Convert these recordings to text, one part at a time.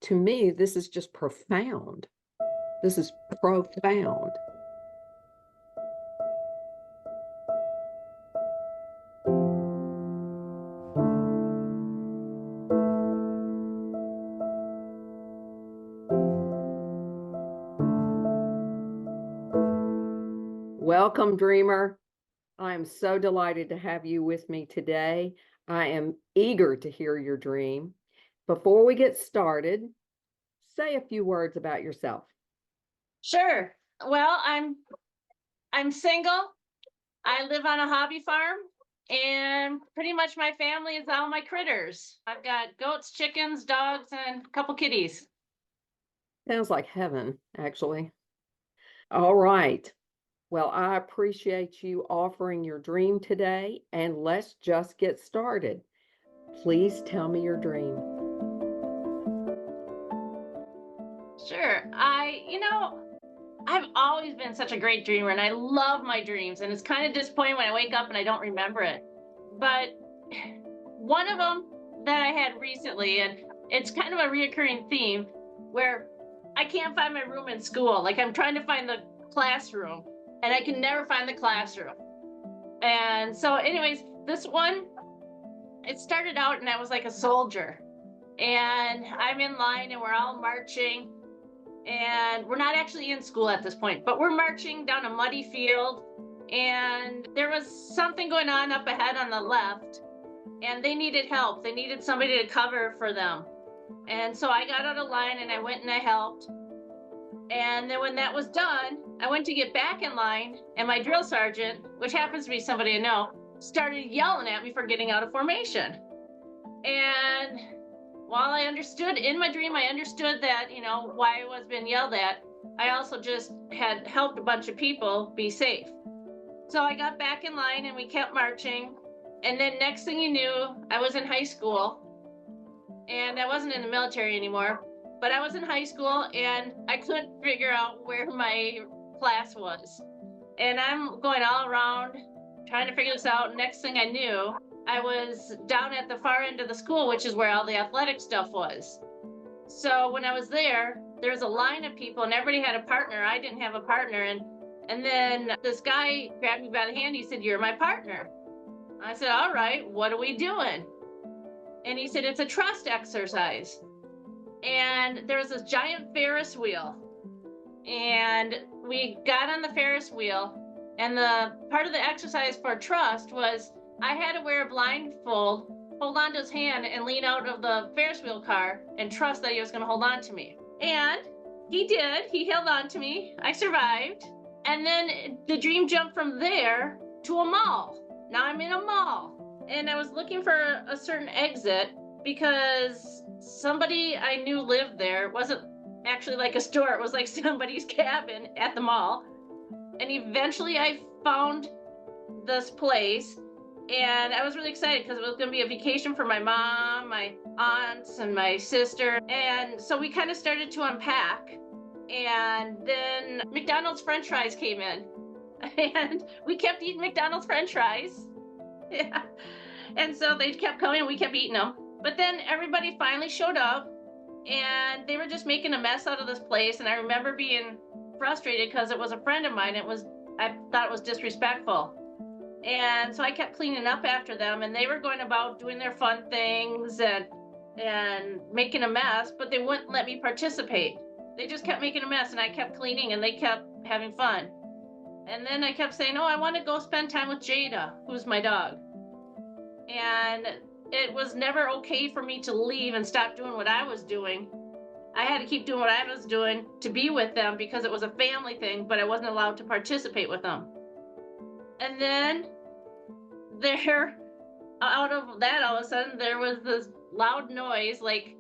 to me, this is just profound. This is profound. Welcome, dreamer. I am so delighted to have you with me today. I am eager to hear your dream. Before we get started, say a few words about yourself. Sure. Well, I'm single. I live on a hobby farm, and pretty much my family is all my critters. I've got goats, chickens, dogs, and a couple kitties. Sounds like heaven, actually. All right. Well, I appreciate you offering your dream today, and let's just get started. Please tell me your dream. Sure. I've always been such a great dreamer, and I love my dreams, and it's kind of disappointing when I wake up and I don't remember it. But one of them that I had recently, and it's kind of a reoccurring theme, where I can't find my room in school. Like, I'm trying to find the classroom, and I can never find the classroom. And so anyways, this one, it started out and I was like a soldier, and I'm in line and we're all marching, and we're not actually in school at this point, but we're marching down a muddy field, and there was something going on up ahead on the left, and they needed help. They needed somebody to cover for them. And so I got out of line and I went and I helped. And then when that was done, I went to get back in line, and my drill sergeant, which happens to be somebody I know, started yelling at me for getting out of formation. And while I understood in my dream, I understood that, why I was being yelled at, I also just had helped a bunch of people be safe. So I got back in line and we kept marching. And then next thing you knew, I was in high school, and I wasn't in the military anymore. But I was in high school and I couldn't figure out where my class was. And I'm going all around trying to figure this out. Next thing I knew, I was down at the far end of the school, which is where all the athletic stuff was. So when I was there was a line of people and everybody had a partner. I didn't have a partner. And then this guy grabbed me by the hand. He said, "You're my partner." I said, "All right, what are we doing?" And he said, "It's a trust exercise." And there was this giant Ferris wheel, and we got on the Ferris wheel, and the part of the exercise for trust was I had to wear a blindfold, hold on to his hand, and lean out of the Ferris wheel car and trust that he was going to hold on to me. And he did. He held on to me. I survived. And then the dream jumped from there to a mall. Now I'm in a mall, and I was looking for a certain exit because somebody I knew lived there. It wasn't actually like a store. It was like somebody's cabin at the mall. And eventually I found this place, and I was really excited because it was going to be a vacation for my mom, my aunts, and my sister. And so we kind of started to unpack, and then McDonald's French fries came in, and we kept eating McDonald's French fries. Yeah. And so they kept coming and we kept eating them. But then everybody finally showed up, and they were just making a mess out of this place. And I remember being frustrated because it was a friend of mine. I thought it was disrespectful. And so I kept cleaning up after them, and they were going about doing their fun things and making a mess, but they wouldn't let me participate. They just kept making a mess, and I kept cleaning, and they kept having fun. And then I kept saying, "Oh, I want to go spend time with Jada, who's my dog." And it was never okay for me to leave and stop doing what I was doing. I had to keep doing what I was doing to be with them because it was a family thing, but I wasn't allowed to participate with them. And then out of that, all of a sudden, there was this loud noise, like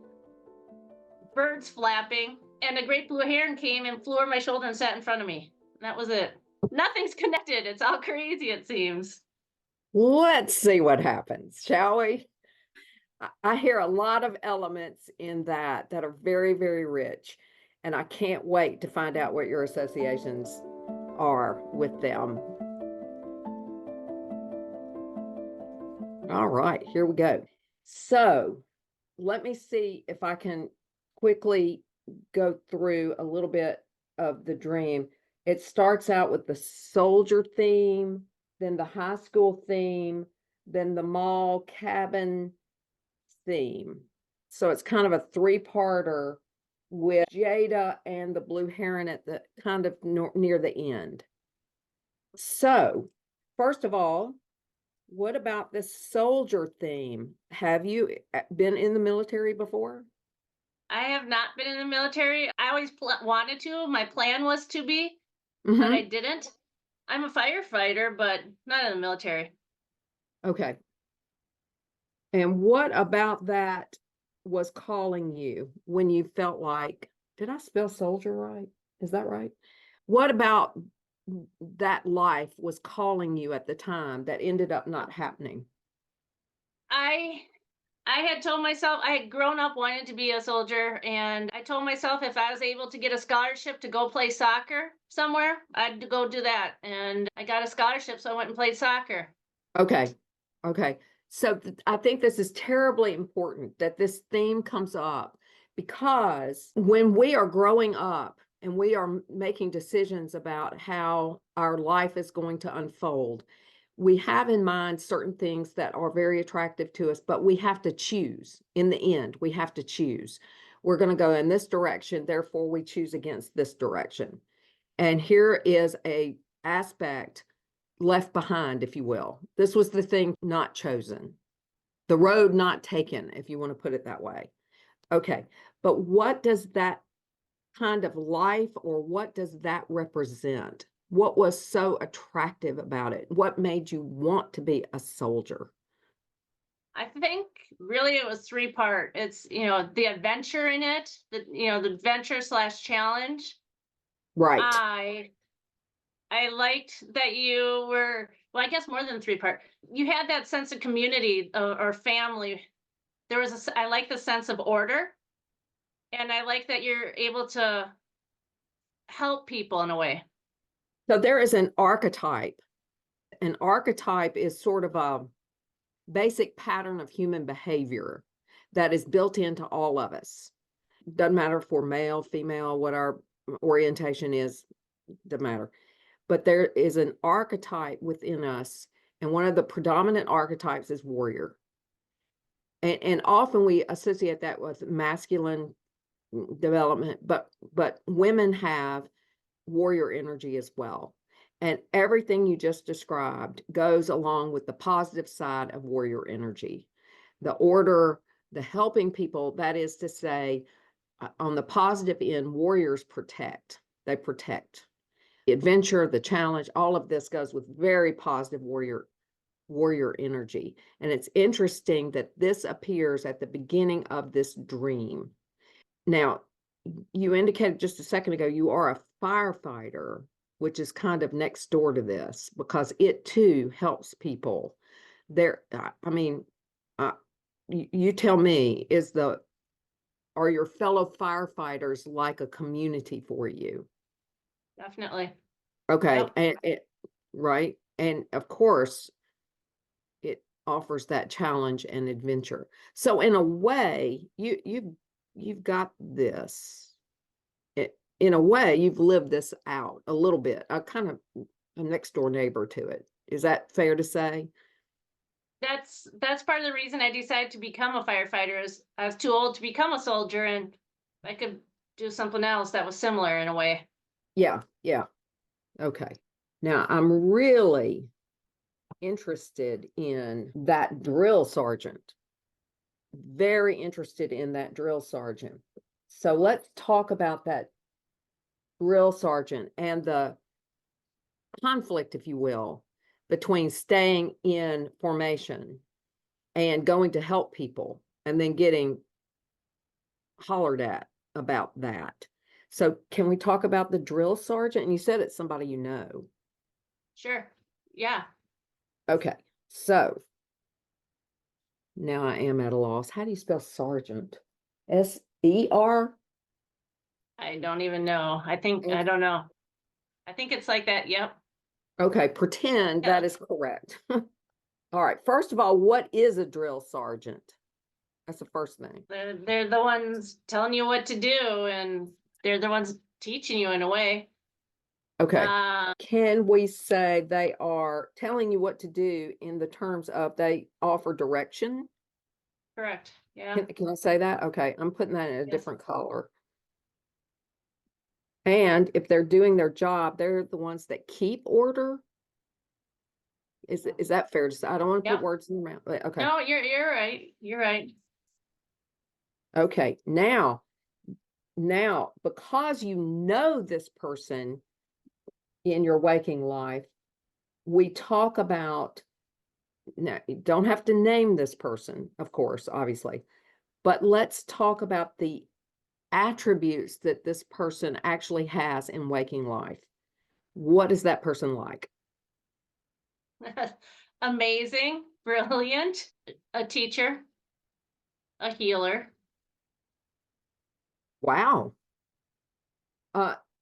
birds flapping, and a great blue heron came and flew over my shoulder and sat in front of me. And that was it. Nothing's connected. It's all crazy, it seems. Let's see what happens, shall we? I hear a lot of elements in that are very, very rich, and I can't wait to find out what your associations are with them. All right, here we go. So let me see if I can quickly go through a little bit of the dream. It starts out with the soldier theme, then the high school theme, then the mall cabin theme. So it's kind of a three-parter with Jada and the blue heron at the kind of near the end. So, first of all, what about this soldier theme? Have you been in the military before? I have not been in the military. I always wanted to. My plan was to be, but I Mm-hmm. didn't. I'm a firefighter, but not in the military. Okay. And what about that was calling you when you felt like, did I spell soldier right? Is that right? What about that life was calling you at the time that ended up not happening? I I had told myself I had grown up wanting to be a soldier, and I told myself if I was able to get a scholarship to go play soccer somewhere, I'd go do that. And I got a scholarship, so I went and played soccer. Okay. Okay. So I think this is terribly important that this theme comes up because when we are growing up and we are making decisions about how our life is going to unfold, we have in mind certain things that are very attractive to us, but we have to choose. In the end, we have to choose. We're going to go in this direction, therefore we choose against this direction. And here is a aspect left behind, if you will. This was the thing not chosen, the road not taken, if you want to put it that way. Okay, but what does that kind of life or what does that represent? What was so attractive about it? What made you want to be a soldier? I think really it was three part. It's the adventure in it, the adventure slash challenge. Right. I I liked that you were, well, I guess more than three part. You had that sense of community or family. I like the sense of order, and I like that you're able to help people in a way. So there is an archetype. An archetype is sort of a basic pattern of human behavior that is built into all of us. Doesn't matter if we're male, female, what our orientation is, doesn't matter. But there is an archetype within us, and one of the predominant archetypes is warrior. And often we associate that with masculine development, but women have warrior energy as well. And everything you just described goes along with the positive side of warrior energy. The order, the helping people, that is to say, on the positive end, warriors protect. They protect. The adventure, the challenge, all of this goes with very positive warrior energy. And it's interesting that this appears at the beginning of this dream. Now, you indicated just a second ago you are a firefighter, which is kind of next door to this because it too helps people. There, I mean, you tell me, are your fellow firefighters like a community for you? Definitely. Okay, Yep. and right, and of course, it offers that challenge and adventure. So in a way, you've got this. In a way, you've lived this out a little bit. A kind of a next door neighbor to it. Is that fair to say? That's part of the reason I decided to become a firefighter is I was too old to become a soldier, and I could do something else that was similar in a way. Yeah, yeah. Okay. Now I'm really interested in that drill sergeant. Very interested in that drill sergeant. So let's talk about that drill sergeant and the conflict, if you will, between staying in formation and going to help people and then getting hollered at about that. So can we talk about the drill sergeant? And you said it's somebody you know. Sure. Yeah. Okay. So now I am at a loss. How do you spell sergeant? S-E-R? I don't even know. I don't know. I think it's like that. Yep. Okay, pretend Yeah. that is correct. All right. First of all, what is a drill sergeant? That's the first thing. They're the ones telling you what to do, and they're the ones teaching you in a way. Okay. Can we say they are telling you what to do in the terms of they offer direction? Correct. Yeah. Can I say that? Okay, I'm putting that in a Yes. different color. And if they're doing their job, they're the ones that keep order. Is that fair to say? I don't want to put words in your mouth. Okay. No, you're right. You're right. Okay. Now, because you know this person in your waking life, we talk about, now you don't have to name this person, of course, obviously, but let's talk about the attributes that this person actually has in waking life. What is that person like? Amazing, brilliant, a teacher, a healer. Wow.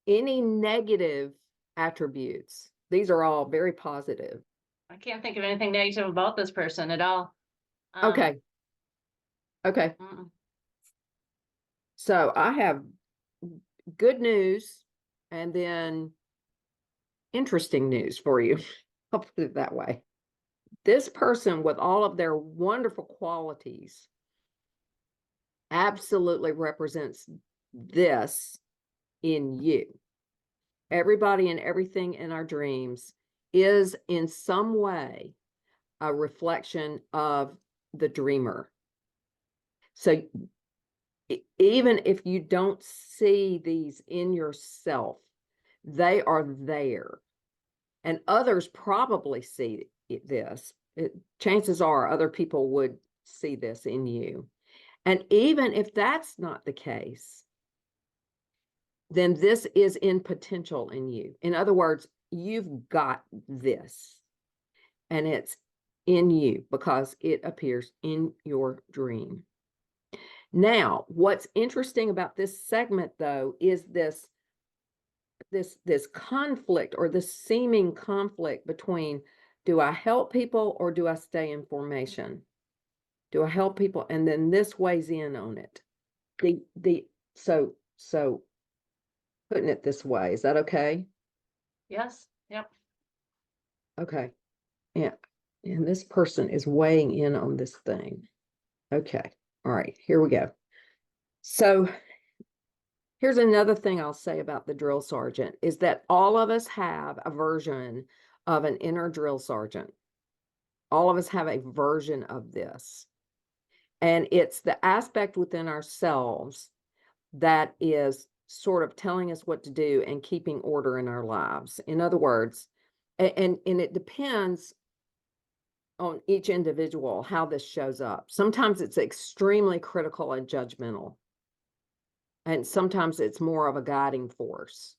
Any negative attributes? These are all very positive. I can't think of anything negative about this person at all. Okay. Okay. So I have good news and then interesting news for you. I'll put it that way. This person, with all of their wonderful qualities, absolutely represents this in you. Everybody and everything in our dreams is in some way a reflection of the dreamer. So even if you don't see these in yourself, they are there. And others probably see this. Chances are other people would see this in you. And even if that's not the case, then this is in potential in you. In other words, you've got this, and it's in you because it appears in your dream. Now, what's interesting about this segment, though, is this conflict, or this seeming conflict between, do I help people or do I stay in formation? Do I help people? And then this weighs in on it. So putting it this way, is that okay? Yes. Yep. Okay. And this person is weighing in on this thing. Okay. All right, here we go. So here's another thing I'll say about the drill sergeant is that all of us have a version of an inner drill sergeant. All of us have a version of this. And it's the aspect within ourselves that is sort of telling us what to do and keeping order in our lives. In other words, and it depends on each individual how this shows up. Sometimes it's extremely critical and judgmental. And sometimes it's more of a guiding force.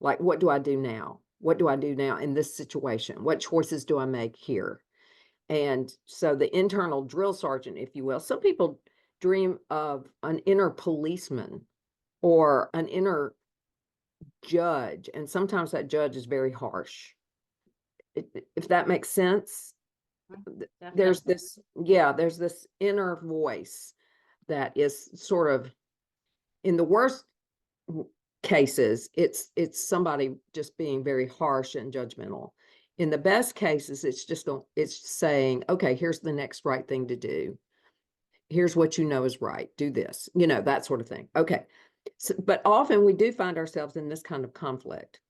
Like, what do I do now? What do I do now in this situation? What choices do I make here? And so the internal drill sergeant, if you will, some people dream of an inner policeman or an inner judge. And sometimes that judge is very harsh. If that makes sense, there's this inner voice that is sort of, in the worst cases, it's somebody just being very harsh and judgmental. In the best cases, it's saying, okay, here's the next right thing to do. Here's what you know is right. Do this, that sort of thing. Okay. So, but often we do find ourselves in this kind of conflict.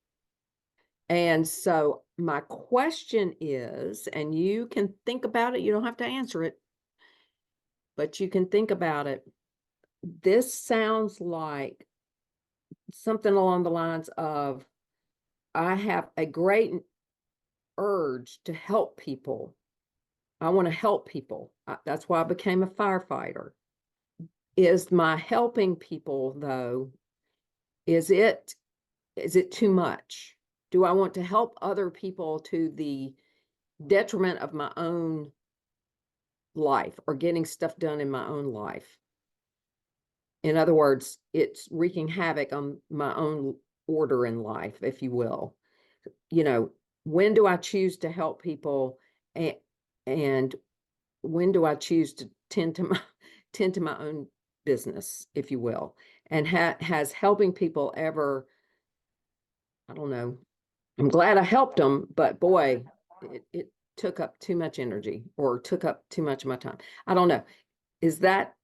And so my question is, and you can think about it, you don't have to answer it, but you can think about it. This sounds like something along the lines of, I have a great urge to help people. I want to help people. That's why I became a firefighter. Is my helping people, though, is it too much? Do I want to help other people to the detriment of my own life or getting stuff done in my own life? In other words, it's wreaking havoc on my own order in life, if you will. When do I choose to help people, and when do I choose to tend tend to my own business, if you will, and has helping people ever, I don't know, I'm glad I helped them, but boy, it took up too much energy or took up too much of my time. I don't know. Is that,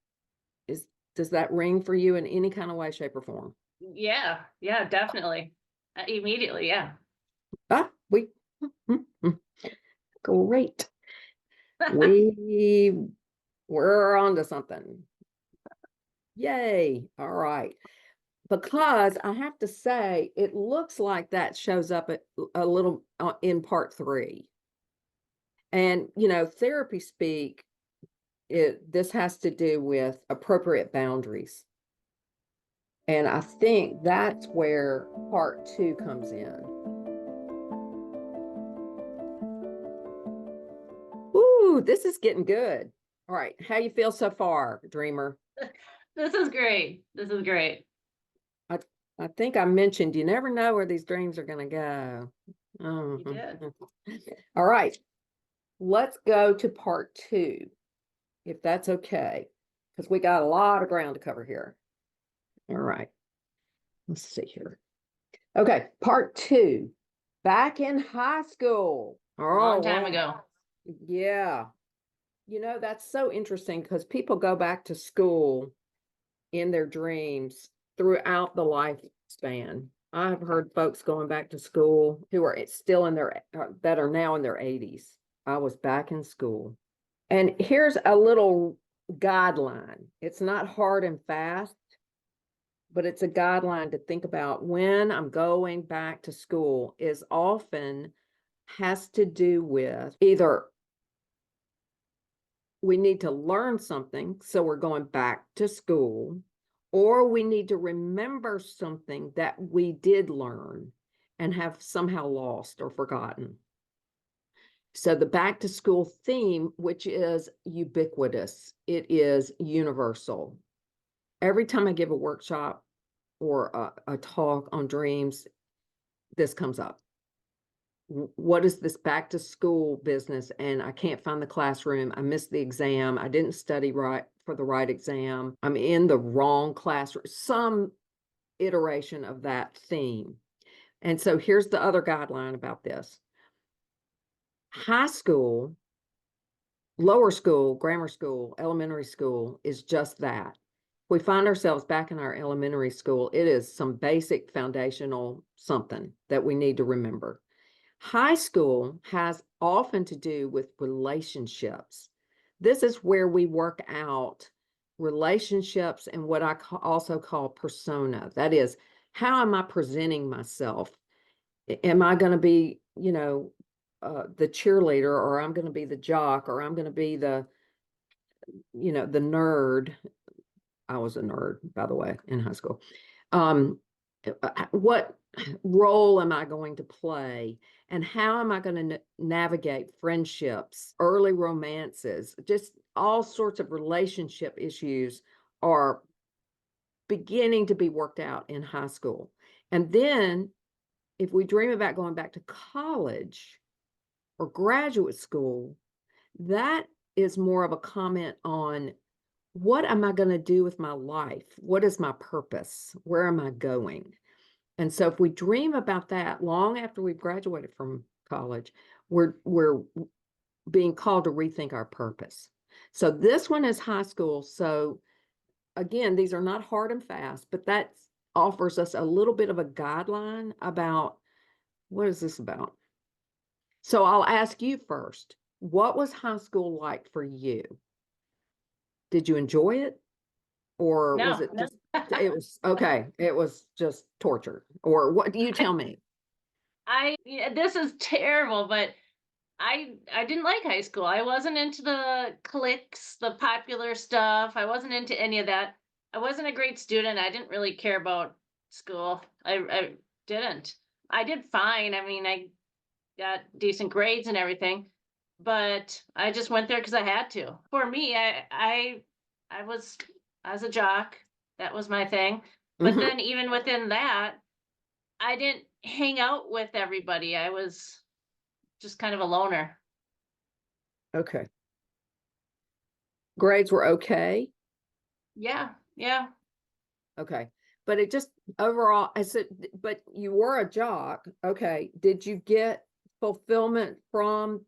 does that ring for you in any kind of way, shape, or form? Yeah, yeah, definitely. Immediately, yeah. Ah, great. We we're on to something. Yay. All right. Because I have to say, it looks like that shows up a little in part 3. And, therapy speak, this has to do with appropriate boundaries. And I think that's where part 2 comes in. Ooh, this is getting good. All right. How you feel so far, dreamer? This is great. This is great. I think I mentioned you never know where these dreams are going to go. You did. All right. Let's go to part 2, if that's okay, because we got a lot of ground to cover here. All right. Let's see here. Okay. Part 2. Back in high school. A long time ago. Yeah. That's so interesting because people go back to school in their dreams throughout the lifespan. I've heard folks going back to school who are still that are now in their 80s. I was back in school. And here's a little guideline. It's not hard and fast, but it's a guideline to think about when I'm going back to school is often has to do with either we need to learn something, so we're going back to school, or we need to remember something that we did learn and have somehow lost or forgotten. So the back to school theme, which is ubiquitous, it is universal. Every time I give a workshop or a talk on dreams, this comes up. What is this back to school business? And I can't find the classroom. I missed the exam. I didn't study right for the right exam. I'm in the wrong classroom. Some iteration of that theme. And so here's the other guideline about this. High school, lower school, grammar school, elementary school is just that. We find ourselves back in our elementary school. It is some basic foundational something that we need to remember. High school has often to do with relationships. This is where we work out relationships and what I also call persona. That is, how am I presenting myself? Am I going to be, the cheerleader, or I'm going to be the jock, or I'm going to be the nerd. I was a nerd, by the way, in high school. What role am I going to play? And how am I going to navigate friendships, early romances, just all sorts of relationship issues are beginning to be worked out in high school. And then if we dream about going back to college or graduate school, that is more of a comment on what am I going to do with my life? What is my purpose? Where am I going? And so if we dream about that long after we've graduated from college, we're being called to rethink our purpose. So this one is high school. So again, these are not hard and fast, but that offers us a little bit of a guideline about what is this about? So I'll ask you first, what was high school like for you? Did you enjoy it? Or was it just, it was, okay, it was just torture? Or what do you tell me? This is terrible, but I didn't like high school. I wasn't into the cliques, the popular stuff. I wasn't into any of that. I wasn't a great student. I didn't really care about school. I didn't. I did fine. I mean, I got decent grades and everything, but I just went there because I had to. For me, I was a jock. That was my thing. But then even within that, I didn't hang out with everybody. I was just kind of a loner. Okay. Grades were okay. Yeah. Yeah. Okay. But it just overall, but you were a jock. Okay. Did you get fulfillment from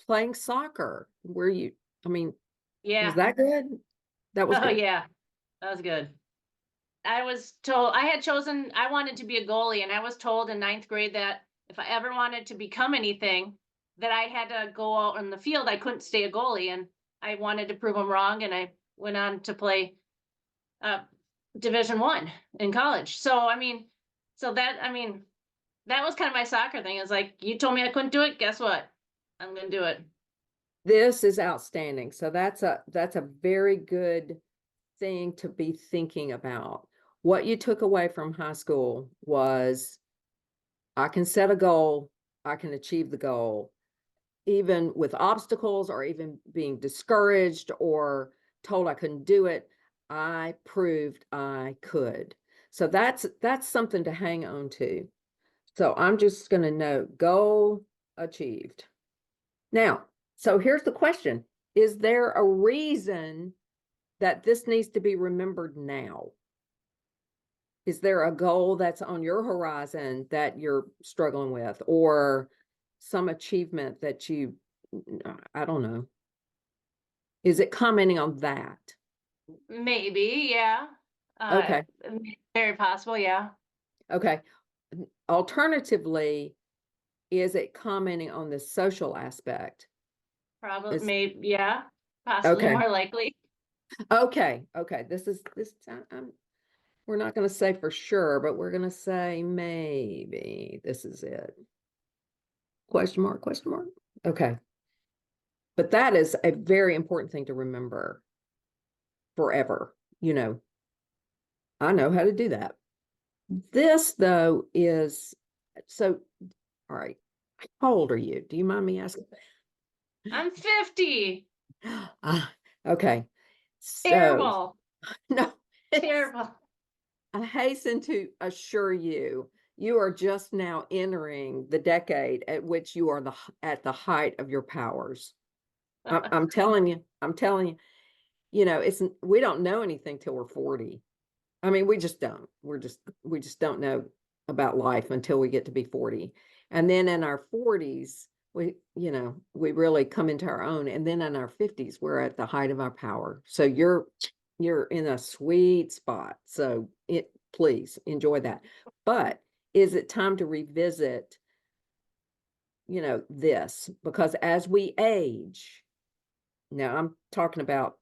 playing soccer? I mean, was Yeah. that good? That was Oh, good. yeah. That was good. I was told I had chosen, I wanted to be a goalie, and I was told in ninth grade that if I ever wanted to become anything, that I had to go out in the field. I couldn't stay a goalie, and I wanted to prove them wrong. And I went on to play uh, Division 1 in college. So, I mean, that was kind of my soccer thing. It's like, you told me I couldn't do it. Guess what? I'm going to do it. This is outstanding. So that's a very good thing to be thinking about. What you took away from high school was I can set a goal, I can achieve the goal, even with obstacles or even being discouraged or told I couldn't do it. I proved I could. So that's something to hang on to. So I'm just going to note goal achieved. Now, so here's the question. Is there a reason that this needs to be remembered now? Is there a goal that's on your horizon that you're struggling with, or some achievement that I don't know. Is it commenting on that? Maybe, yeah. Okay. Very possible, yeah. Okay. Alternatively, is it commenting on the social aspect? Probably, Is maybe, yeah. Possibly okay. more likely. Okay. We're not going to say for sure, but we're going to say maybe this is it. Question mark, question mark. Okay. But that is a very important thing to remember forever. I know how to do that. This, though, is so, all right. How old are you? Do you mind me asking? I'm 50. Okay. So, Terrible. no, Terrible. I hasten to assure you, you are just now entering the decade at which you are at the height of your powers. I'm telling you, we don't know anything till we're 40. I mean, we just don't. We just don't know about life until we get to be 40. And then in our 40s, we really come into our own. And then in our 50s, we're at the height of our power. So you're in a sweet spot. So please enjoy that. But is it time to revisit, this? Because as we age, now I'm talking about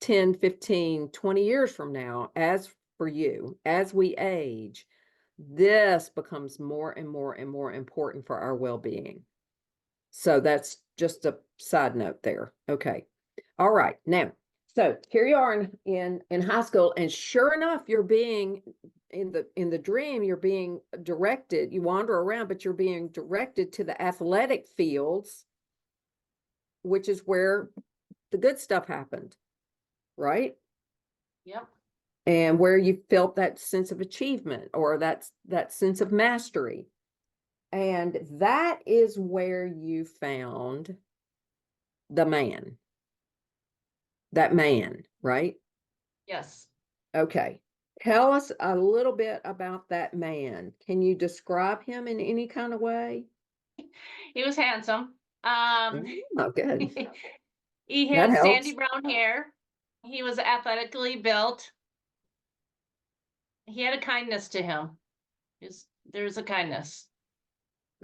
10, 15, 20 years from now, as for you, as we age, this becomes more and more and more important for our well-being. So that's just a side note there. Okay. All right. Now, so here you are in high school, and sure enough, you're being in the dream, you're being directed. You wander around, but you're being directed to the athletic fields, which is where the good stuff happened, right? Yep. And where you felt that sense of achievement or that sense of mastery. And that is where you found the man, that man, right? Yes. Okay. Tell us a little bit about that man. Can you describe him in any kind of way? He was handsome. Oh, good. He That had sandy helps. brown hair. He was athletically built. He had a kindness to him. There's a kindness.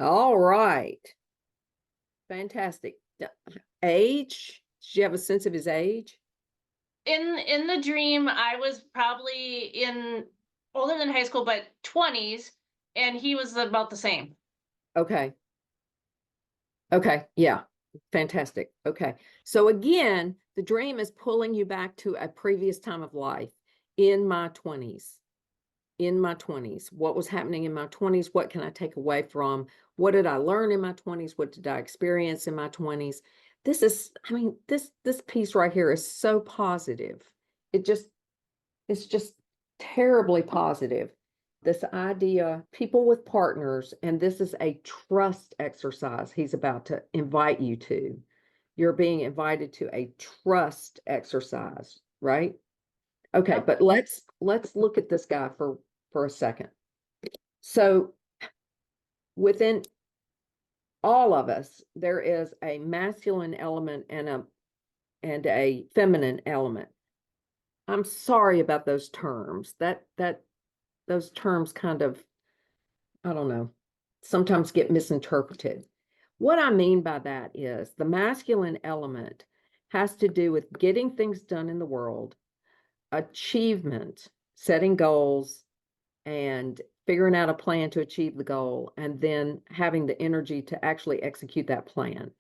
All right. Fantastic. Age? Did you have a sense of his age? In the dream, I was probably in older than high school, but 20s, and he was about the same. Okay. Okay. Yeah. Fantastic. Okay. So again, the dream is pulling you back to a previous time of life in my 20s. In my 20s. What was happening in my 20s? What can I take away from? What did I learn in my 20s? What did I experience in my 20s? This piece right here is so positive. It's just terribly positive. This idea, people with partners, and this is a trust exercise he's about to invite you to. You're being invited to a trust exercise, right? Okay, Yep. but let's look at this guy for a second. So within all of us, there is a masculine element and a feminine element. I'm sorry about those terms. Those terms kind of, I don't know, sometimes get misinterpreted. What I mean by that is the masculine element has to do with getting things done in the world, achievement, setting goals, and figuring out a plan to achieve the goal, and then having the energy to actually execute that plan.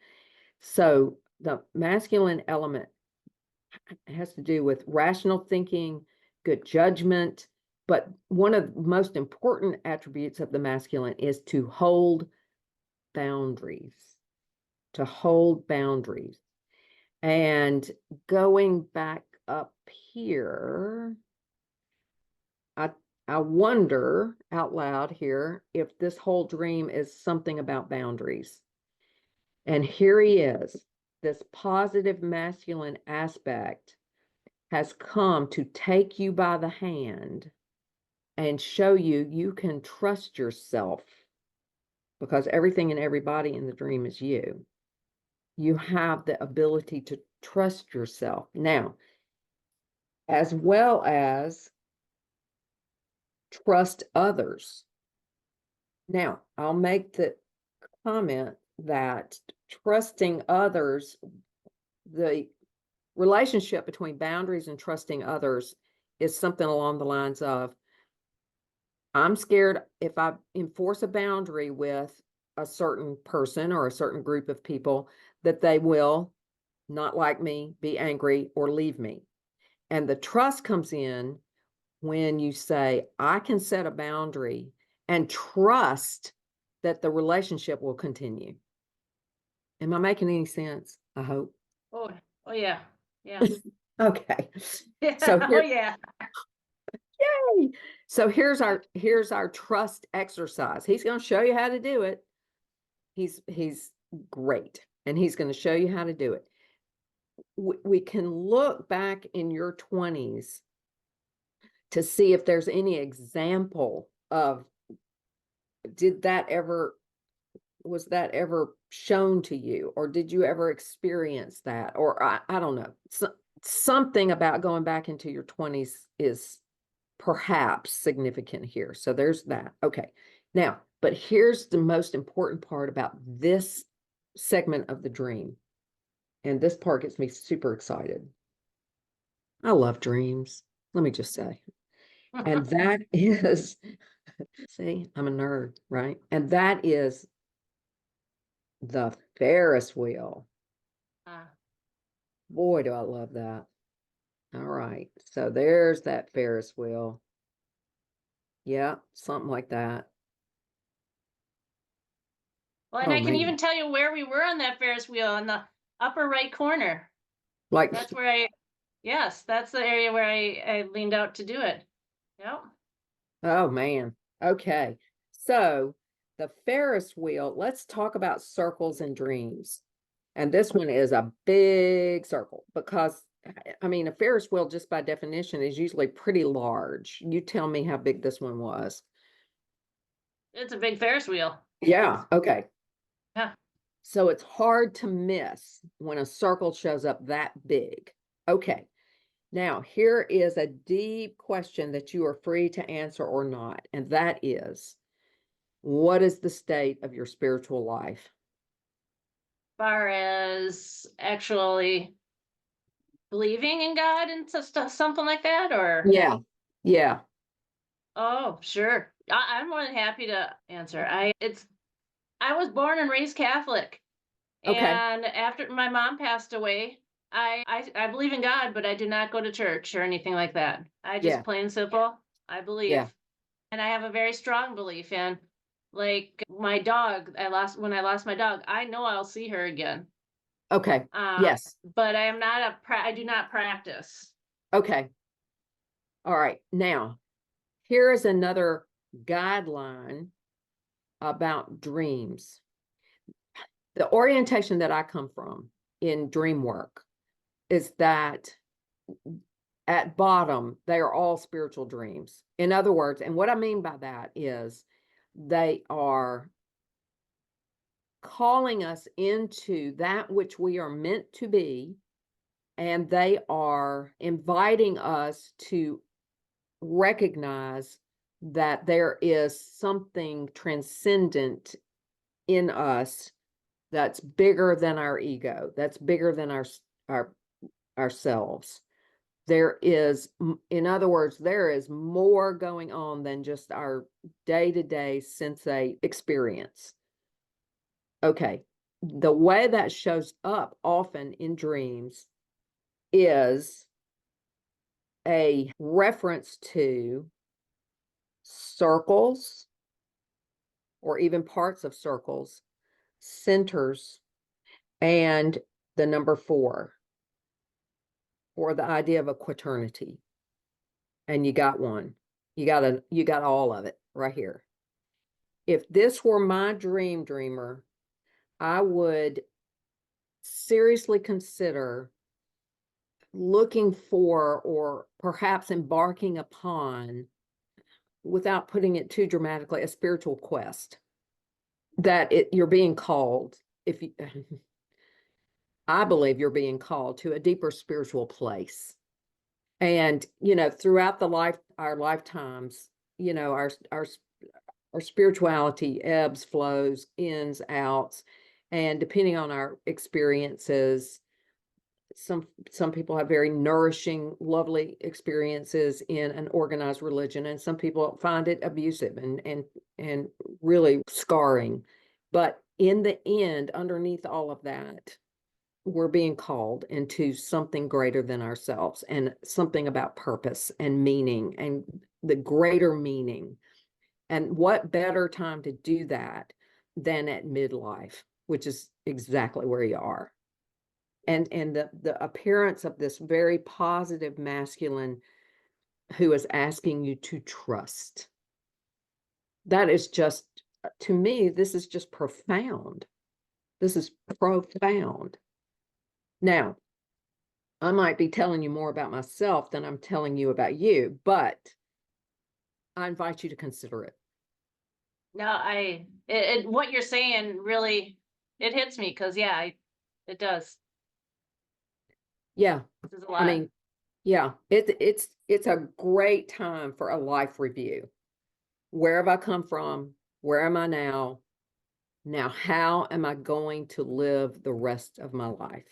So the masculine element has to do with rational thinking, good judgment, but one of the most important attributes of the masculine is to hold boundaries, to hold boundaries. And going back up here, I wonder out loud here if this whole dream is something about boundaries. And here he is, this positive masculine aspect has come to take you by the hand and show you you can trust yourself, because everything and everybody in the dream is you. You have the ability to trust yourself. Now, as well as trust others. Now, I'll make the comment that trusting others, the relationship between boundaries and trusting others is something along the lines of, I'm scared if I enforce a boundary with a certain person or a certain group of people that they will not like me, be angry, or leave me. And the trust comes in when you say, I can set a boundary and trust that the relationship will continue. Am I making any sense? I hope. Oh, oh yeah. Yeah. Okay. Yeah. So Oh here, yeah. yay. So here's our trust exercise. He's going to show you how to do it. He's great, and he's going to show you how to do it. We can look back in your 20s to see if there's any example of, was that ever shown to you, or did you ever experience that? Or I don't know. Something about going back into your 20s is perhaps significant here. So there's that. Okay. Now, but here's the most important part about this segment of the dream. And this part gets me super excited. I love dreams, let me just say. And that is, see, I'm a nerd, right? And that is the Ferris wheel. Boy, do I love that. All right. So there's that Ferris wheel. Yeah, something like that. Well, and Oh I can man. even tell you where we were on that Ferris wheel in the upper right corner. Like, That's where yes, that's the area where I leaned out to do it. Yep. oh man. Okay. So the Ferris wheel, let's talk about circles and dreams. And this one is a big circle because, I mean, a Ferris wheel, just by definition, is usually pretty large. You tell me how big this one was. It's a big Ferris wheel. Yeah. Okay. Yeah. So it's hard to miss when a circle shows up that big. Okay. Now, here is a deep question that you are free to answer or not. And that is, what is the state of your spiritual life? Far as actually believing in God and something like that, or Yeah. Yeah. oh, sure. I'm more than happy to answer. I was born and raised Catholic, Okay. and after my mom passed away, I believe in God, but I do not go to church or anything like that. I just Yeah. plain simple, I Yeah. believe, and I have a very strong belief in, like my dog. When I lost my dog. I know I'll see her again. Okay. Uh, Yes. but I am not I do not practice. Okay. All right. Now, here is another guideline about dreams. The orientation that I come from in dream work is that at bottom, they are all spiritual dreams. In other words, and what I mean by that is they are calling us into that which we are meant to be, and they are inviting us to recognize that there is something transcendent in us that's bigger than our ego, that's bigger than ourselves. There is, in other words, there is more going on than just our day-to-day sensate experience. Okay, the way that shows up often in dreams is a reference to circles or even parts of circles, centers, and the number 4, or the idea of a quaternity. And you got one. You got all of it right here. If this were my dreamer, I would seriously consider looking for, or perhaps embarking upon, without putting it too dramatically, a spiritual quest. That you're being called, if you I believe you're being called to a deeper spiritual place. And, throughout our lifetimes, our spirituality ebbs, flows, ins, outs, and depending on our experiences, some people have very nourishing, lovely experiences in an organized religion, and some people find it abusive and really scarring. But in the end, underneath all of that, we're being called into something greater than ourselves, and something about purpose and meaning and the greater meaning. And what better time to do that than at midlife, which is exactly where you are. And the appearance of this very positive masculine who is asking you to trust. That is just, to me, this is just profound. This is profound. Now, I might be telling you more about myself than I'm telling you about you, but I invite you to consider it. No, what you're saying really, it hits me, because it does. Yeah. This is a lot. I mean, yeah, it's a great time for a life review. Where have I come from? Where am I now? Now, how am I going to live the rest of my life?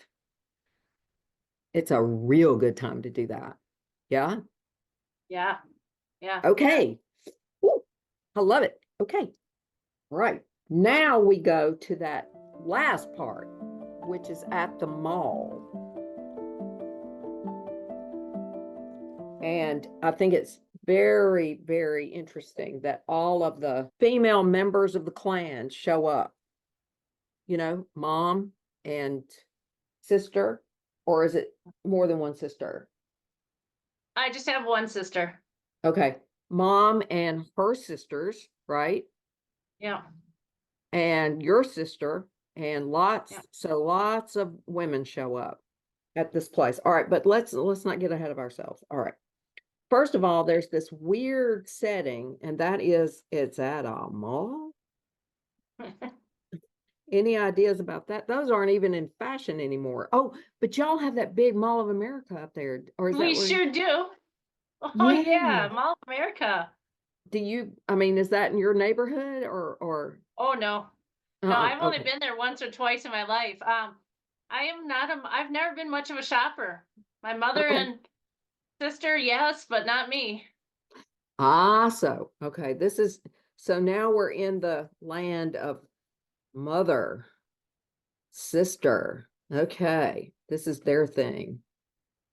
It's a real good time to do that. Yeah? Yeah. Yeah. Okay. Woo, I love it. Okay. Right. Now we go to that last part, which is at the mall. And I think it's very, very interesting that all of the female members of the clan show up. Mom and sister, or is it more than one sister? I just have one sister. Okay. Mom and her sisters, right? Yeah. And your sister, and lots of women show up at this place. All right, but let's not get ahead of ourselves. All right. First of all, there's this weird setting, and that is it's at a mall. Any ideas about that? Those aren't even in fashion anymore. Oh, but y'all have that big Mall of America up there, or is We that where? sure do. Oh Yeah. Mall of America. Is that in your neighborhood or? Oh no. No, I've only Okay. been there once or twice in my life. I've never been much of a shopper. My mother Okay. and sister, yes, but not me. Okay. So now we're in the land of mother, sister. Okay. This is their thing.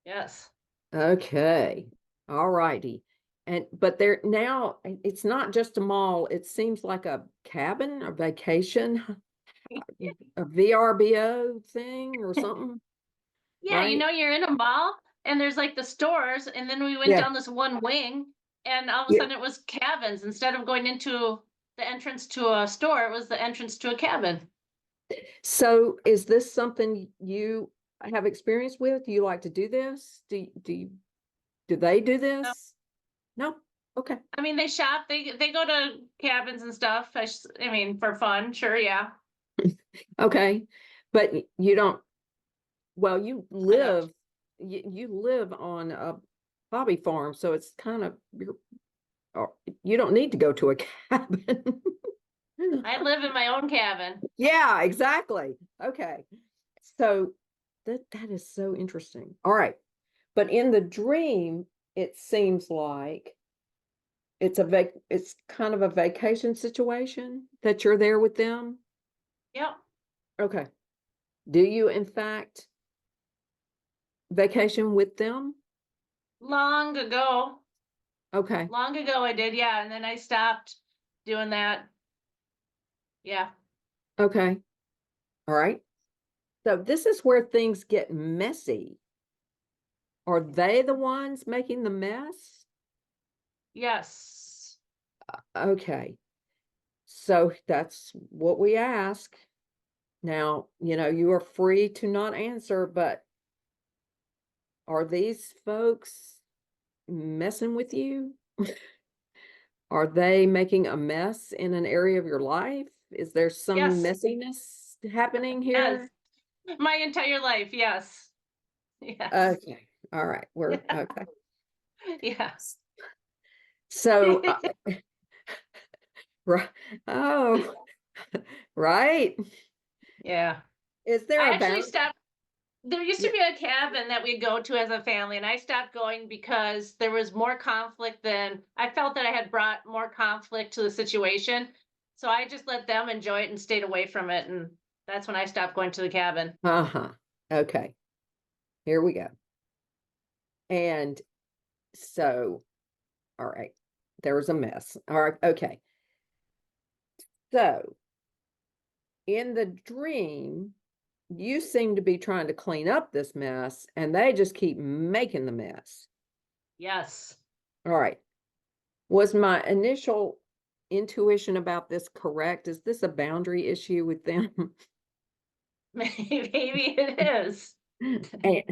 Yes. Okay. All righty. But now it's not just a mall. It seems like a cabin, a vacation, a VRBO thing or something, Yeah, right? you're in a mall and there's like the stores, and then we went Yeah. down this one wing, and all of a Yeah. sudden it was cabins. Instead of going into the entrance to a store, it was the entrance to a cabin. So is this something you have experience with? Do you like to do this? Do you? Do they do this? No? Okay. I mean, they shop, they go to cabins and stuff. I mean, for fun, sure, yeah. Okay. But you don't, well, you I don't. live, you live on a hobby farm, so it's kind of, you don't need to go to a cabin. I live in my own cabin. Yeah, exactly. Okay. So that is so interesting. All right. But in the dream, it seems like it's kind of a vacation situation that you're there with them. Yep. Okay. Do you in fact vacation with them? Long ago. Okay. Long ago I did, yeah. And then I stopped doing that. Yeah. Okay. All right. So this is where things get messy. Are they the ones making the mess? Yes. Okay. So that's what we ask. Now, you are free to not answer, but are these folks messing with you? Are they making a mess in an area of your life? Is there some Yes. messiness happening Yes. here? My entire life, yes. Yes. Okay. All right. We're okay. Yes. So, right. Oh, right. Yeah. Is there I a actually bound? stopped. There used to Yeah. be a cabin that we'd go to as a family, and I stopped going because there was more conflict than I felt that I had brought more conflict to the situation. So I just let them enjoy it and stayed away from it. And that's when I stopped going to the cabin. Uh-huh. Okay. Here we go. And so, all right. There was a mess. All right. Okay. So, in the dream, you seem to be trying to clean up this mess, and they just keep making the mess. Yes. All right. Was my initial intuition about this correct? Is this a boundary issue with them? Maybe it is. And,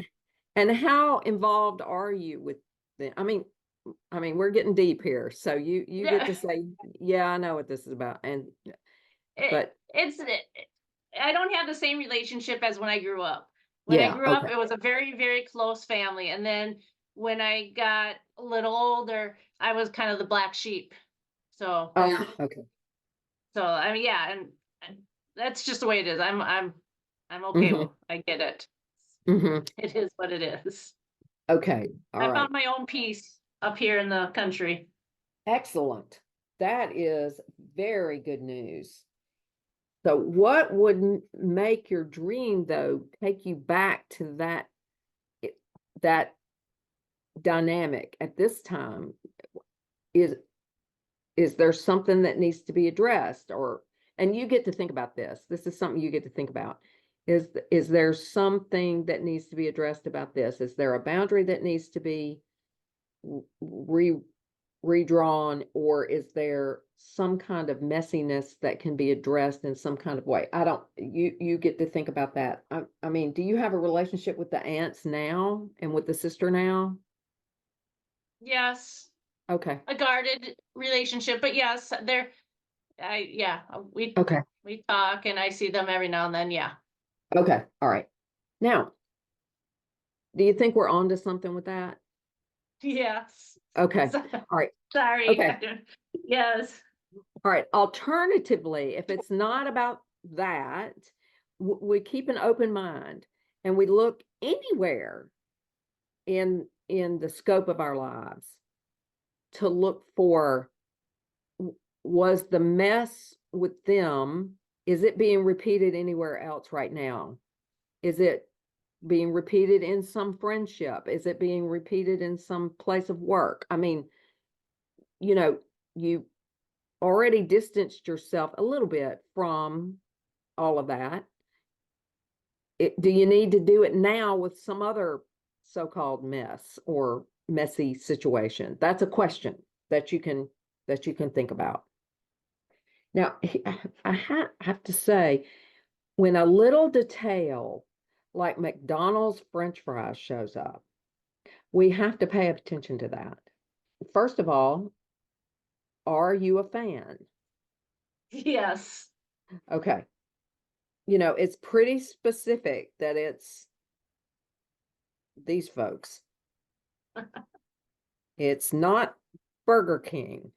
and how involved are you with them? I mean, we're getting deep here, so you get Yeah. to say, yeah, I know what this is about, and It's I don't have the same relationship as when I grew up. When I yeah, grew up, okay. it was a very, very close family. And then when I got a little older, I was kind of the black sheep. So, Okay. I mean, yeah, and that's just the way it is. I'm okay Hmm. with. I get it. Hmm. It is what it is. Okay. All I right. found my own peace up here in the country. Excellent. That is very good news. So what would make your dream though take you back to that dynamic at this time? Is is there something that needs to be addressed, or and you get to think about this. This is something you get to think about. Is there something that needs to be addressed about this? Is there a boundary that needs to be re redrawn, or is there some kind of messiness that can be addressed in some kind of way? I don't, you get to think about that. I mean, do you have a relationship with the aunts now and with the sister now? Yes, Okay. a guarded relationship, but yes, yeah, Okay. we talk and I see them every now and then. Yeah. Okay. All right. Now, do you think we're on to something with that? Yes. Okay. So- All right. Sorry. Okay. Yes. All right. Alternatively, if it's not about that, we keep an open mind and we look anywhere in the scope of our lives to look for, was the mess with them, is it being repeated anywhere else right now? Is it being repeated in some friendship? Is it being repeated in some place of work? I mean, you already distanced yourself a little bit from all of that. Do you need to do it now with some other so-called mess or messy situation? That's a question that you can think about. Now, I have to say, when a little detail like McDonald's French fries shows up, we have to pay attention to that. First of all, are you a fan? Yes. Okay. You know, it's pretty specific that it's these folks. It's not Burger King.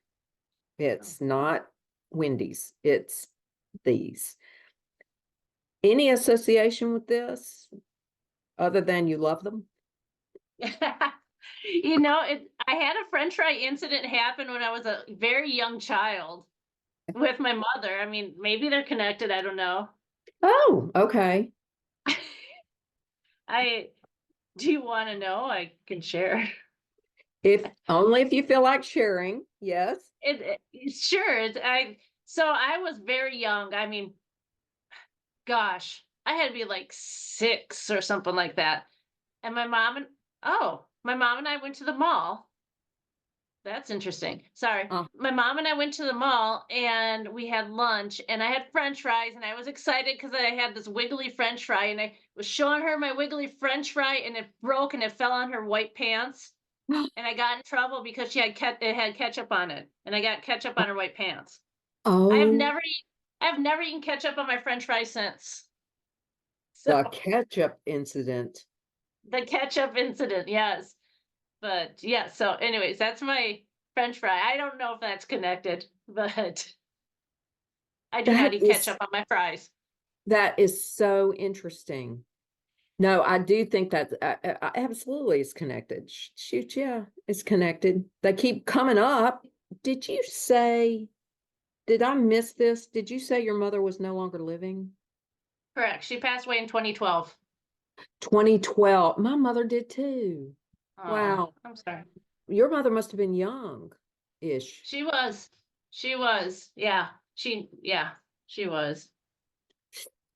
It's not Wendy's. It's these. Any association with this other than you love them? You know, I had a French fry incident happen when I was a very young child with my mother. I mean, maybe they're connected. I don't know. Oh, okay. Do you want to know? I can share. If only if you feel like sharing. Yes. Sure. So I was very young. I mean, gosh, I had to be like 6 or something like that. And my mom and I went to the mall. That's interesting. Sorry. Uh, My mom and I went to the mall and we had lunch and I had French fries and I was excited because I had this wiggly French fry and I was showing her my wiggly French fry and it broke and it fell on her white pants and I got in trouble because it had ketchup on it and I got ketchup on her white pants. I have oh, never I've never eaten ketchup on my French fries since. the So ketchup incident. the ketchup incident, yes. But yeah, so anyways, that's my French fry. I don't know if that's connected, but I do not That eat is ketchup on my fries. that is so interesting. No, I do think that absolutely is connected. Shoot, yeah, it's connected. They keep coming up. Did you say, did I miss this? Did you say your mother was no longer living? Correct. She passed away in 2012. 2012. My mother did too. Oh, Wow. I'm sorry. Your mother must have been young-ish. She was. She was. Yeah, she was.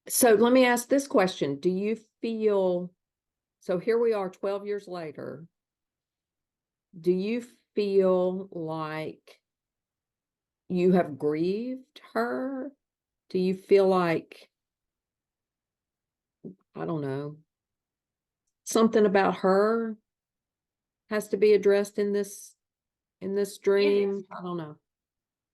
So let me ask this question. Do you feel, so here we are 12 years later, do you feel like you have grieved her? Do you feel like, I don't know, something about her has to be addressed in this Yeah, dream? I don't know.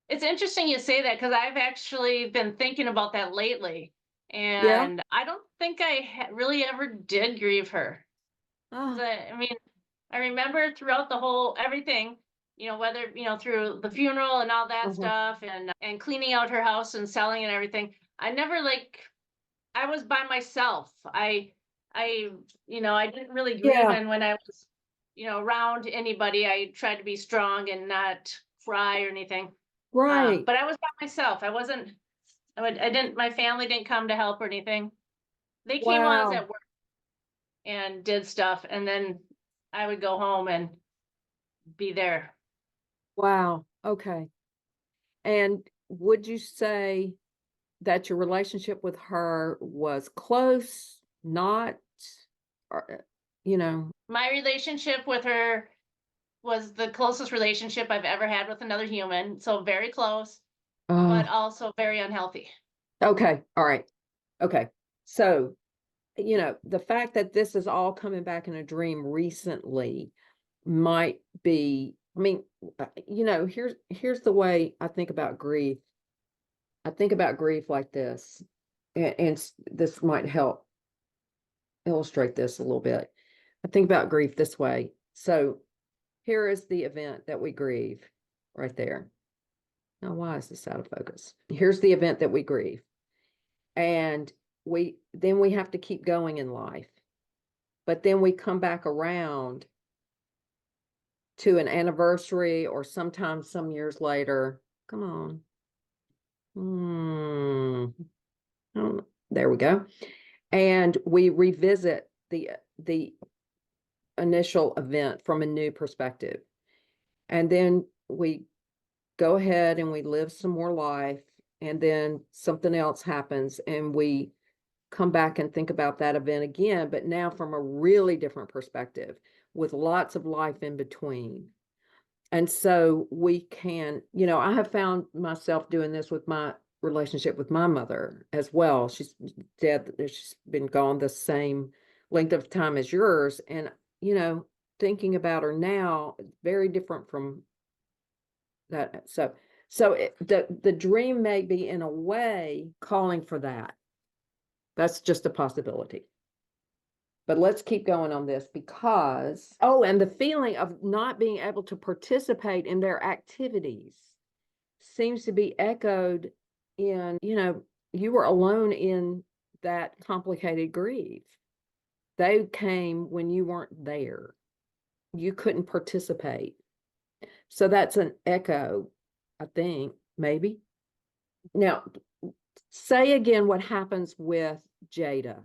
it's interesting you say that because I've actually been thinking about that lately, Yeah. and I don't think I really ever did grieve her. 'Cause Ah, I mean, I remember throughout the whole everything, whether, through the funeral and all that uh-huh. stuff and cleaning out her house and selling and everything. I never like I was by myself. I I didn't really grieve Yeah, and when I was, around anybody, I tried to be strong and not cry or anything. right. But I was by myself. I didn't my family didn't come to help or anything. They came while I was Wow. at work and did stuff and then I would go home and be there. Wow. Okay. And would you say that your relationship with her was close, not, or, you know, My relationship with her was the closest relationship I've ever had with another human, so very close, but uh, also very unhealthy. okay. All right. Okay. So, the fact that this is all coming back in a dream recently might be, I mean, here's the way I think about grief. I think about grief like this, and this might help illustrate this a little bit. I think about grief this way. So here is the event that we grieve right there. Now, why is this out of focus? Here's the event that we grieve. And we have to keep going in life. But then we come back around to an anniversary or sometimes some years later. Come on. There we go. And we revisit the initial event from a new perspective. And then we go ahead and we live some more life. And then something else happens and we come back and think about that event again, but now from a really different perspective with lots of life in between. And so we can, I have found myself doing this with my relationship with my mother as well. She's dead, she's been gone the same length of time as yours. And, thinking about her now, very different from that. So the dream may be in a way calling for that. That's just a possibility. But let's keep going on this because, and the feeling of not being able to participate in their activities seems to be echoed in, you were alone in that complicated grief. They came when you weren't there. You couldn't participate. So that's an echo, I think, maybe. Now, say again what happens with Jada.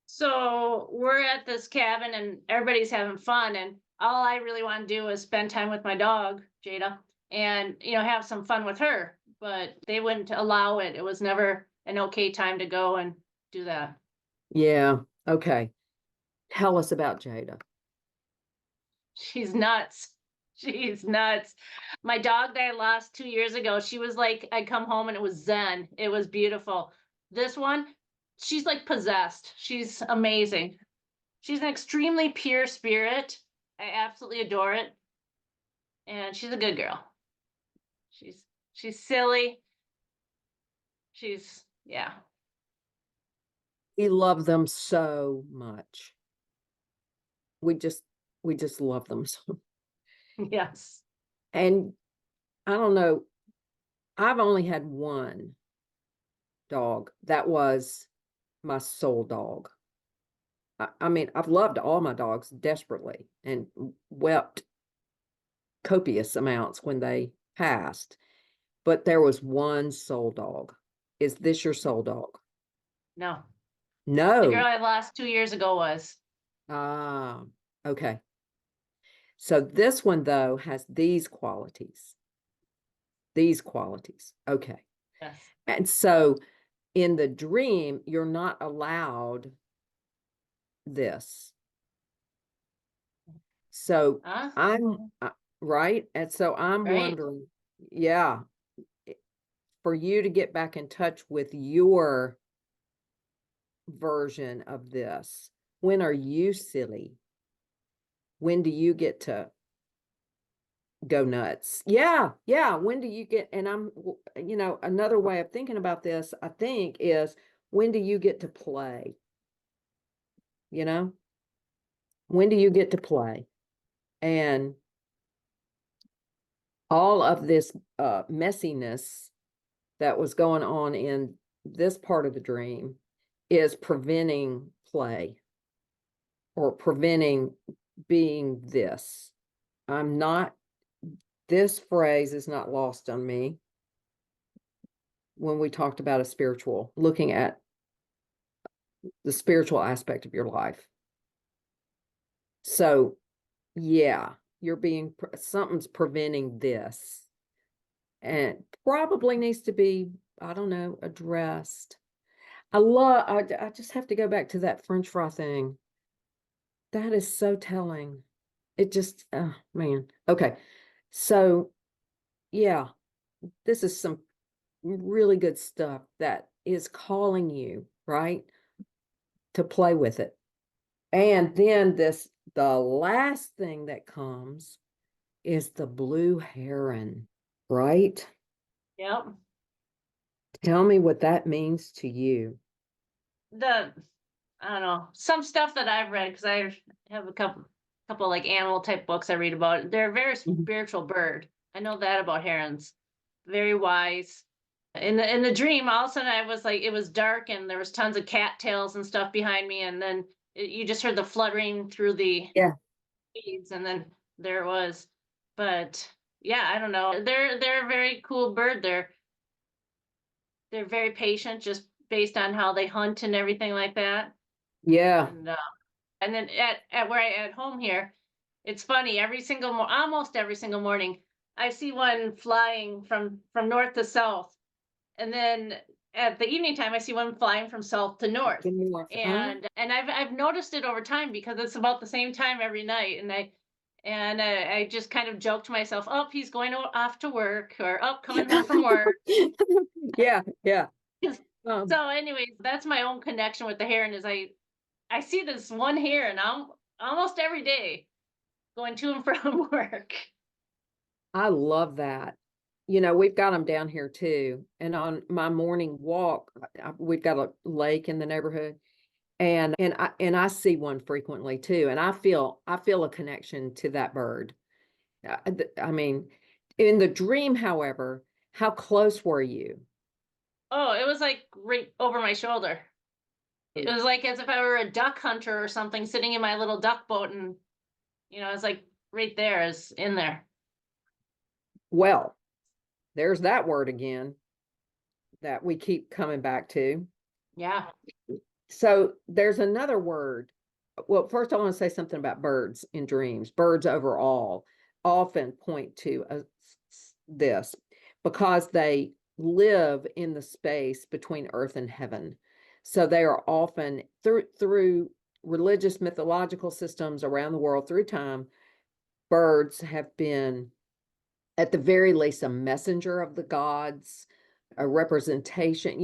So we're at this cabin and everybody's having fun, and all I really want to do is spend time with my dog, Jada, and have some fun with her. But they wouldn't allow it. It was never an okay time to go and do that. Yeah. Okay. Tell us about Jada. She's nuts. She's nuts. My dog that I lost 2 years ago, she was like, I'd come home and it was zen. It was beautiful. This one, she's like possessed. She's amazing. She's an extremely pure spirit. I absolutely adore it. And she's a good girl. She's silly. Yeah. We love them so much. We just love them so. Yes. And I don't know, I've only had one dog. That was my soul dog. I mean, I've loved all my dogs desperately and wept copious amounts when they passed. But there was one soul dog. Is this your soul dog? No. No. The girl I lost 2 years ago was. Ah, okay. So this one, though, has these qualities. These qualities. Okay. Yes. And so in the dream, you're not allowed this. So I'm right. And so I'm wondering, yeah, for you to get back in touch with your version of this, when are you silly? When do you get to go nuts? Yeah. When do you get, and I'm, another way of thinking about this, I think, is when do you get to play? When do you get to play? And all of this messiness that was going on in this part of the dream is preventing play or preventing being this. This phrase is not lost on me when we talked about looking at the spiritual aspect of your life. So, yeah, something's preventing this, and probably needs to be, I don't know, addressed. I just have to go back to that French fry thing. That is so telling. It just, oh man. Okay. So, yeah, this is some really good stuff that is calling you, right, to play with it. And then the last thing that comes is the blue heron, right? Yep. Tell me what that means to you. I don't know, some stuff that I've read, because I have a couple like animal type books I read about. They're a very spiritual bird. I know that about herons. Very wise. In the dream, all of a sudden I was like, it was dark and there was tons of cattails and stuff behind me, and then you just heard the fluttering through the weeds, and then there it was. But yeah, I don't know. They're a very cool bird. They're very patient, just based on how they hunt and everything like that. Yeah. And then at where I at home here, it's funny. Almost every single morning, I see one flying from north to south, and then at the evening time, I see one flying from south to north. And I've noticed it over time because it's about the same time every night, and I just kind of joke to myself, "Oh, he's going off to work," or "Oh, coming home from work." Yeah. So, anyways, that's my own connection with the heron. Is I see this one heron almost every day. going to and from work. I love that. You know, we've got them down here too. And on my morning walk, we've got a lake in the neighborhood, and I see one frequently too. And I feel a connection to that bird. I mean, in the dream, however, how close were you? Oh, it was like right over my shoulder. It was like as if I were a duck hunter or something sitting in my little duck boat, and it's like right there, is in there. Well, there's that word again that we keep coming back to. Yeah. So there's another word. Well, first I want to say something about birds in dreams. Birds overall often point to this because they live in the space between earth and heaven. So they are often through religious mythological systems around the world through time, birds have been at the very least a messenger of the gods, a representation.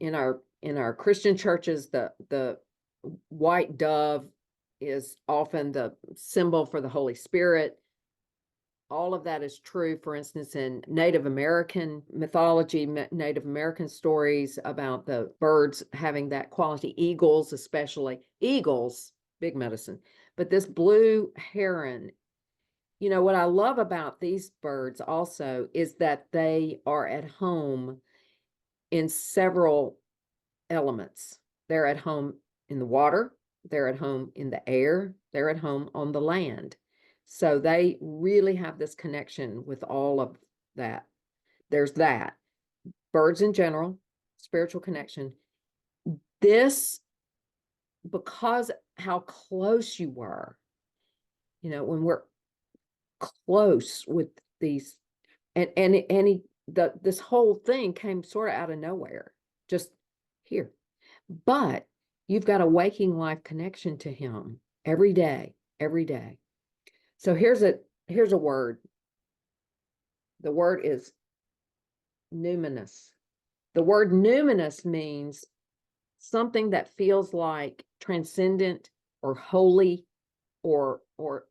In our Christian churches, the white dove is often the symbol for the Holy Spirit. All of that is true, for instance, in Native American mythology, Native American stories about the birds having that quality. Eagles, especially. Eagles, big medicine. But this blue heron, what I love about these birds also is that they are at home in several elements. They're at home in the water, they're at home in the air, they're at home on the land. So they really have this connection with all of that. There's that. Birds in general, spiritual connection. This, because how close you were, when we're close with these, this whole thing came sort of out of nowhere, just here. But you've got a waking life connection to him every day, every day. So here's a word. The word is numinous. The word numinous means something that feels like transcendent or holy or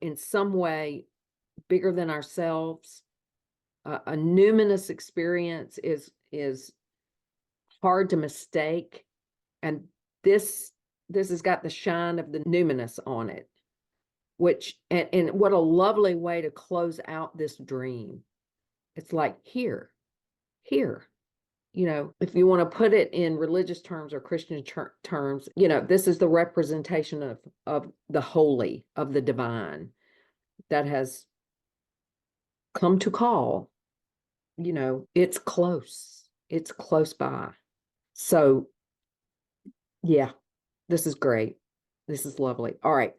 in some way bigger than ourselves. A numinous experience is hard to mistake, and this has got the shine of the numinous on it, which and what a lovely way to close out this dream. It's like here, if you want to put it in religious terms or Christian terms, this is the representation of the holy, of the divine that has come to call. It's close by. So yeah, this is great. This is lovely. All right.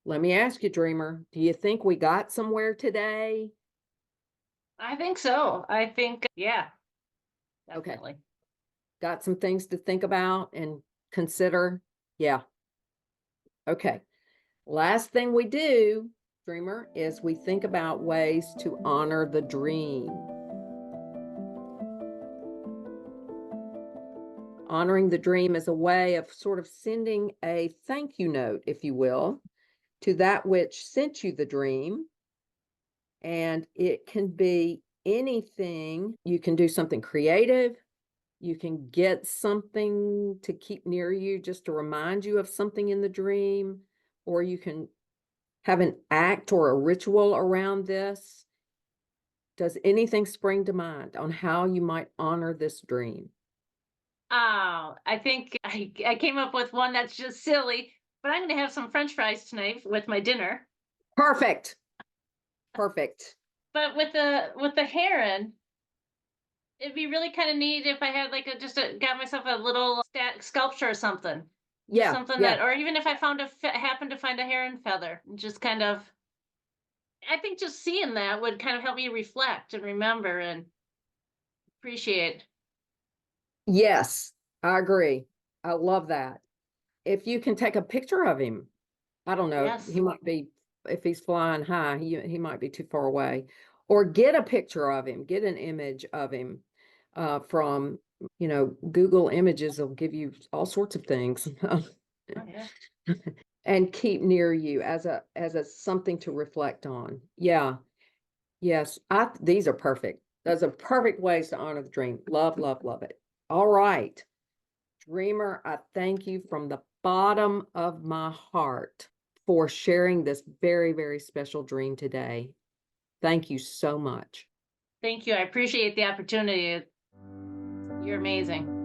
Let me ask you, dreamer, do you think we got somewhere today? I think so. I think, yeah, definitely. Okay. Got some things to think about and consider? Yeah. Okay. Last thing we do, dreamer, is we think about ways to honor the dream. Honoring the dream is a way of sort of sending a thank you note, if you will, to that which sent you the dream. And it can be anything. You can do something creative. You can get something to keep near you just to remind you of something in the dream, or you can have an act or a ritual around this. Does anything spring to mind on how you might honor this dream? Oh, I think I came up with one that's just silly, but I'm going to have some French fries tonight with my dinner. Perfect. Perfect. But with the heron, it'd be really kind of neat if I had like got myself a little sculpture or something. Just Yeah. something Yeah. that, or even if I happened to find a heron feather, just kind of, I think just seeing that would kind of help me reflect and remember and appreciate. Yes, I agree. I love that. If you can take a picture of him, I don't know, Yes. he might be, if he's flying high, he might be too far away. Or get a picture of him, get an image of him from, Google Images will give you all sorts of things. Oh, yeah. and keep near you as a something to reflect on. Yeah. Yes. These are perfect. Those are perfect ways to honor the dream. Love, love, love it. All right. Dreamer, I thank you from the bottom of my heart for sharing this very, very special dream today. Thank you so much. Thank you. I appreciate the opportunity. You're amazing.